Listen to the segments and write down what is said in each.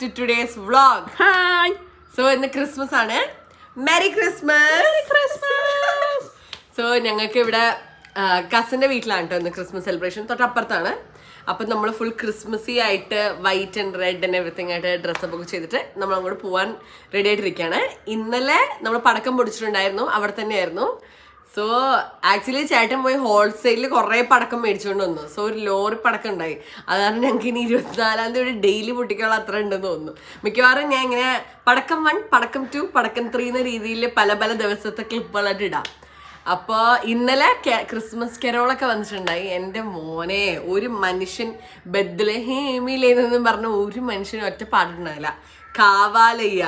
to today's vlog. Hi. So ഇന്ന് Christmas ആണ്. Merry Christmas. Merry Christmas. So ഞങ്ങൾക്ക് ഇവിടെ കസിന്റെ വീട്ടിലാണ് കേട്ടോ ഇന്ന് ക്രിസ്മസ് സെലിബ്രേഷൻ. തൊട്ടപ്പുറത്താണ്. അപ്പം നമ്മൾ ഫുൾ ക്രിസ്മസി ആയിട്ട് white and red and everything ആയിട്ട് ഡ്രസ്സപ്പ് ഒക്കെ ചെയ്തിട്ട് നമ്മൾ അങ്ങോട്ട് പോകാൻ റെഡി ആയിട്ടിരിക്കുകയാണ്. ഇന്നലെ നമ്മൾ പടക്കം പൊടിച്ചിട്ടുണ്ടായിരുന്നു, അവിടെ തന്നെയായിരുന്നു. സോ ആക്ച്വലി ചേട്ടൻ പോയി ഹോൾസെയിലിൽ കുറേ പടക്കം മേടിച്ചുകൊണ്ട് വന്നു. സോ ഒരു ലോറി പടക്കം ഉണ്ടായി. അതാണ് ഞങ്ങൾക്ക് ഇനി 24-ാം തീയതി ഡെയിലി പൊട്ടിക്കാനുള്ള അത്ര ഉണ്ടെന്ന് തോന്നുന്നു. മിക്കവാറും ഞാൻ ഇങ്ങനെ പടക്കം 1, പടക്കം 2, പടക്കം 3 എന്ന രീതിയിൽ പല പല ദിവസത്തെ ക്ലിപ്പുകളായിട്ട് ഇടാം. അപ്പോൾ ഇന്നലെ ക്രിസ്മസ് കരോളൊക്കെ വന്നിട്ടുണ്ടായി. എൻ്റെ മോനെ, ഒരു മനുഷ്യൻ ബദ്ലഹേമിലേന്നും പറഞ്ഞ ഒരു മനുഷ്യനും ഒറ്റ പാടിട്ടുണ്ടായില്ല. കാവാലയ്യ,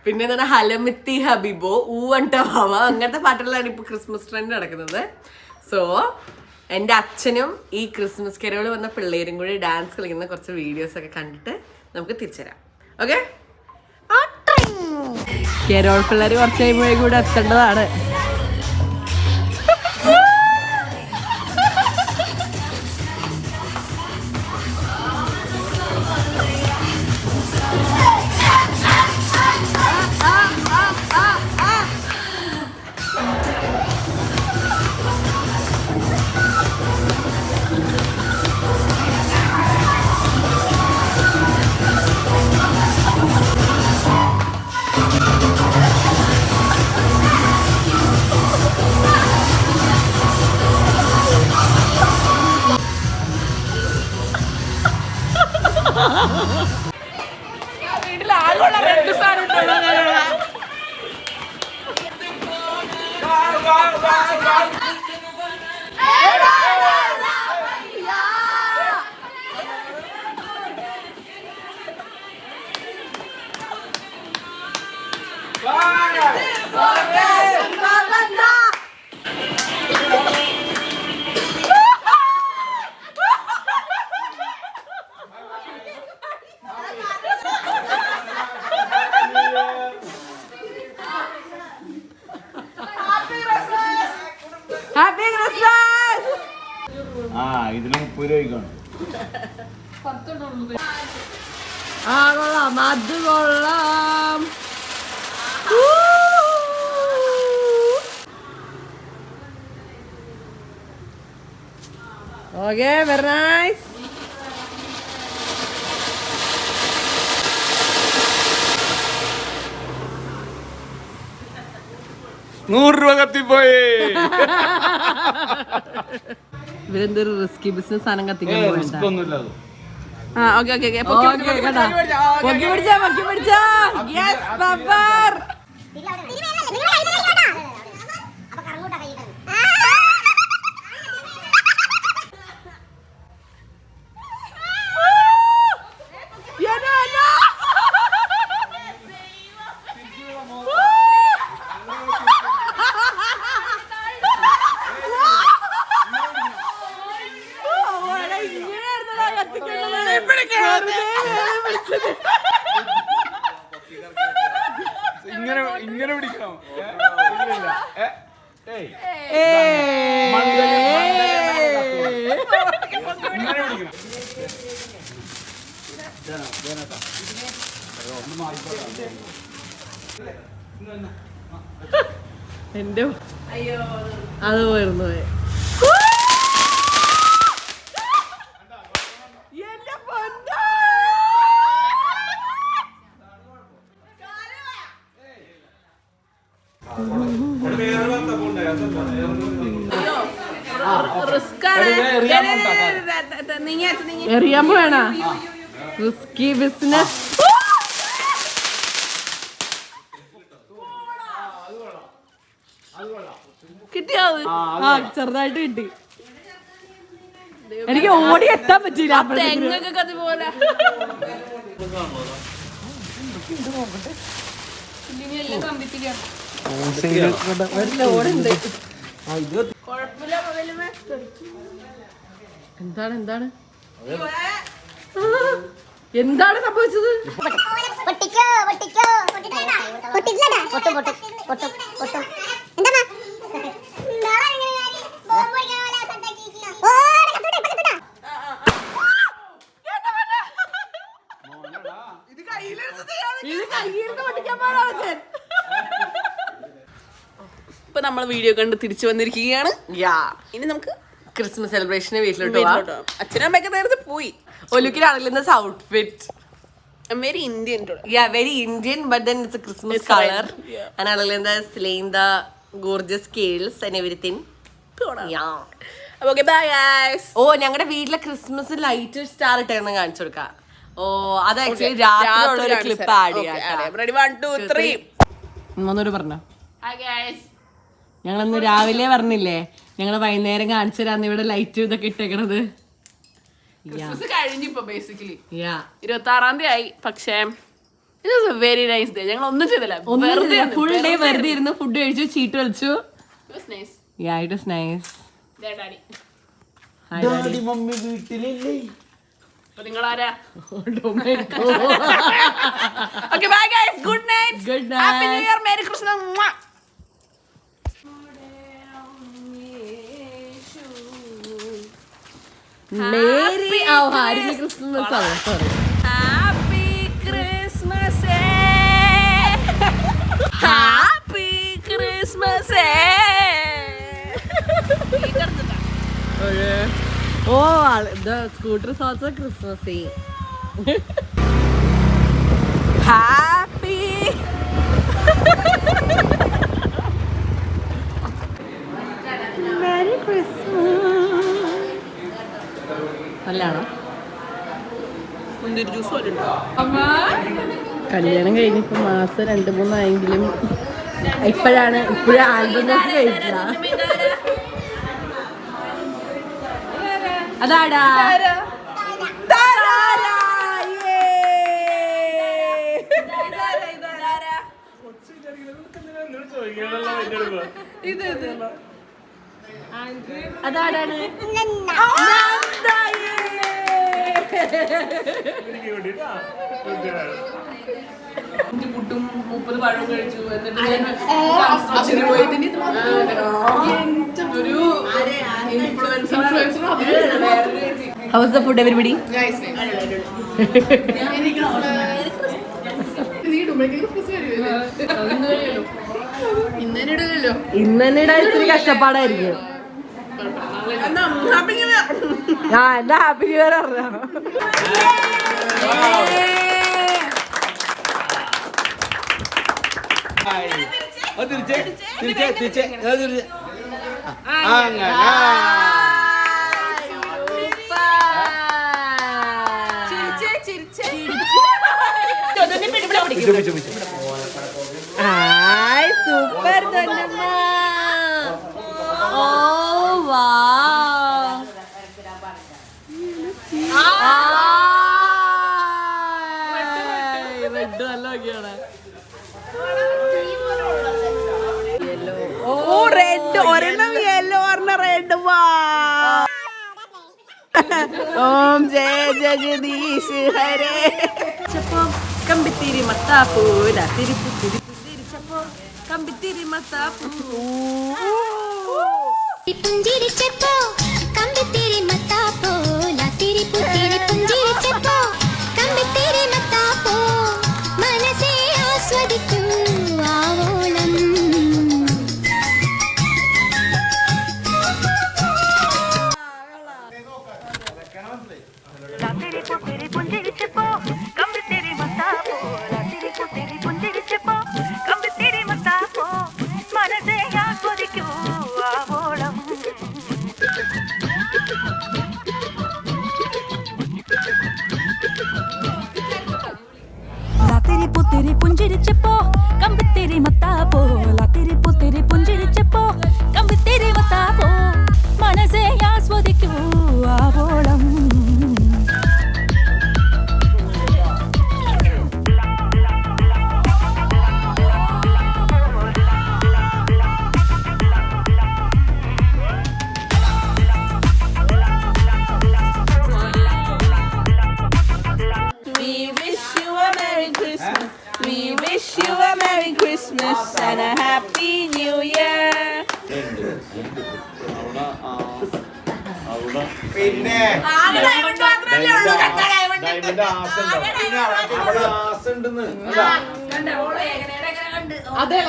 പിന്നെ എന്താണ് ഹലമിത്തി ഹബീബോ, ഊവണ്ട വാവ, അങ്ങനത്തെ പാട്ടുകളാണ് ഇപ്പോൾ ക്രിസ്മസ് ട്രെൻഡ് നടക്കുന്നത്. സോ എൻ്റെ അച്ഛനും ഈ ക്രിസ്മസ് കരോള് വന്ന പിള്ളേരും കൂടി ഡാൻസ് കളിക്കുന്ന കുറച്ച് വീഡിയോസ് ഒക്കെ കണ്ടിട്ട് നമുക്ക് തിരിച്ചുതരാം. ഓക്കെ, കരോൾ പിള്ളേർ കുറച്ച് കഴിയുമ്പോഴേ കൂടെ എത്തേണ്ടതാണ്. വീട്ടിലാകുള്ള രണ്ട് സാധനം ഹാപ്പി ക്രിസ്മസ്. ഇതിന് 30 രൂപയ്ക്കാണ്. കൊള്ളാം, അത് കൊള്ളാം. Okay, very nice. ₹100 കത്തിപ്പോയി. ഇവരെന്തൊരു റിസ്കി ബിസിനസ് സാധനം കത്തിക്കാൻ റിസ്ക് ഒന്നുമില്ല അത്. പൊക്കി പിടിച്ചാ. യെസ് പപ്പർ. ഇങ്ങനെ പിടിക്കണം. എന്റെ അത് പോയിരുന്നു. എറിയാൻ പോയണ റിസ്കി ബിസിനസ്. കിട്ടിയോ? ചെറുതായിട്ട് കിട്ടി. എനിക്ക് ഓടി എത്താൻ പറ്റില്ല. എന്താണ് എന്താണ് എന്താണ് സംഭവിച്ചത്? ഇത് കയ്യിലിരുന്ന് പൊട്ടിക്കാൻ പാടാണ്. ഇപ്പൊ നമ്മൾ വീഡിയോ കണ്ട് തിരിച്ചു വന്നിരിക്കുകയാണ്. ഇനി നമുക്ക് ക്രിസ്മസ് സെലിബ്രേഷന് വീട്ടിലോട്ട് വീട്ടിലോട്ട് പോകാം. അച്ഛനും അമ്മയൊക്കെ നേരത്തെ പോയി. ഒലുക്കിലാണെങ്കിലും outfit very Indian very Indian, but then it's a Christmas It's color. red, yeah. And Alalenda is slaying the gorgeous scales and everything. Yeah. Okay bye guys. ഓ ഞങ്ങളുടെ വീട്ടിലെ ക്രിസ്മസ് ലൈറ്റ് സ്റ്റാർ ഇട്ടേന്ന് കാണിച്ചു കൊടുക്കാം. ഓ അത് ആക്ച്വലി രാത്രിയുള്ള ഒരു clip add ചെയ്യാം. Ready 1 2 3. ഒന്നൂടെ പറഞ്ഞോ. Hi guys. ഞങ്ങളിന്ന് രാവിലെ പറഞ്ഞില്ലേ ഞങ്ങള് വൈകുന്നേരം കാണിച്ചു തരാന്ന് ഇവിടെ ലൈറ്റ് ഇതൊക്കെ ഇട്ടേക്കണത്. ക്രിസ്മസ് കഴിഞ്ഞു ഇപ്പൊ ബേസിക്കലി യാ 26-ാം തീയതി ആയി. പക്ഷേ it was A very nice day. ഞങ്ങൾ ഒന്നും ചെയ്തില്ല, ഫുൾ ഡേ വെറുതെ ഇരുന്ന് ഫുഡ് കഴിച്ചു, ചീട്ട് കളിച്ചു. Yeah it was nice. Daddy mummy വീട്ടിലില്ലേ? നിങ്ങളാരാ? Okay bye guys. Good night. Good happy new night. Year. Merry Christmas. Merry happy Christmas ആണ്. Sorry. Happy Christmas. Happy Christmas. ഓ സ്കൂട്ടർ സോൾസോ ക്രിസ്മസ്. Happy merry Christmas. നല്ലതാണോ? മുന്തിരി juice പോലെ കല്യാണം കഴിഞ്ഞിപ്പോ മാസം 2-3 ആയെങ്കിലും ഇപ്പോഴും ആൽബം കഴിക്കില്ല. അതാടാ അതാടാണ് പുട്ടും 30 പഴവും കഴിച്ചു. എന്നിട്ട് പോയതിന് ഒരു influencer. How was the food, everybody? ഇന്നിടാൻ ഇത്തിരി കഷ്ടപ്പാടായിരിക്കും. ആ എന്താ ഹാപ്പി ന്യൂ ഇയർ പറഞ്ഞോ. സൂപ്പർ തന്നമ്മ. ഓ വാ റെഡ് നല്ല ഒക്കെയാണ്. ഓ റെഡ് ഒരെണ്ണം യെല്ലോ ഒരെണ്ണം റെഡ്. വാ ഓം ജയ ജഗദീശ് ഹരേ. കമ്പിത്തിരി മത്താപ്പൂ തിരിപ്പു തിരിച്ചപ്പോ കമ്പിത്തിരി മത്താപ്പൂ. പുഞ്ചിരിച്ചപ്പോ കമ്പിത്തിരി മത്താപ്പോ ലാത്തിരി പുത്തിരി പുഞ്ചിരിച്ചപ്പോ കമ്പിത്തിരി മത്താപ്പോ മനസ്സേ ആസ്വദിക്കൂ ആവോളം. ലാത്തിരി പുത്തിരി പുഞ്ചിരിച്ചപ്പോ കമ്പിത്തിരി മത്താപ്പോ ലാത്തിരി പുത്തിരി പുഞ്ചിരിച്ചപ്പോ കമ്പിത്തിരി മത്താപ്പോ മനസ്സേ ആസ്വദിക്കൂ ആവോളം. ലാത്തിരി പുത്തിരി പുഞ്ചിരിച്ചപ്പോ കമ്പിത്തിരി മത്താപ്പോ ലാത്തിരി പുത്തിരി പുഞ്ചിരിച്ചപ്പോ കമ്പിത്തിരി മത്താപ്പോ മനസ്സേ ആസ്വദിക്കൂ ആവോളം. We wish you a Merry Christmas. We wish you a Merry Christmas and a Happy New Year. പിന്നെ ഡയമണ്ട് മാത്രമല്ലേ ഉള്ളൂ. കട്ട ഡയമണ്ട് ഡയമണ്ട് ആസ ഉണ്ടെന്ന് അതെ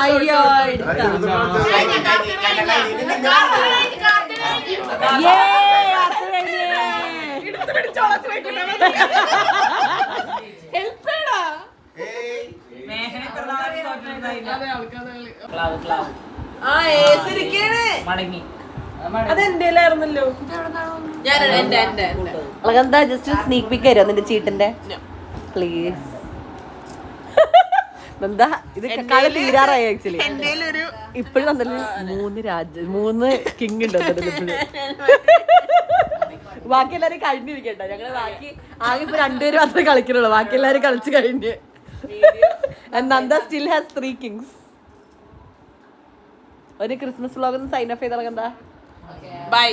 അയ്യോ അതെന്തേലായിരുന്നല്ലോ. എന്താ ജസ്റ്റ് സ്നീക്ക് പിക്ക് തരുമോ നിന്റെ ചീട്ടിന്റെ പ്ലീസ്? എന്താ ഇത് കളി തീരാറായി ആക്ച്വലി. ഇപ്പോഴും വന്നില്ല 3 കിങ് ഉണ്ട് ഇപ്പോഴും. ബാക്കി എല്ലാരും കഴിഞ്ഞിരിക്കട്ടോ. ഞങ്ങള് ബാക്കി ആകെ ഇപ്പൊ 2 പേര് മാത്രമേ കളിക്കുന്നുള്ളൂ. ബാക്കി എല്ലാരും കളിച്ചു കഴിഞ്ഞ്. Nanda still has 3 Kings. ഒരു ക്രിസ്മസ് വ്ലോഗ് ഒന്ന് സൈൻ ഓഫ് ചെയ്താൽ എന്താ? ബൈ.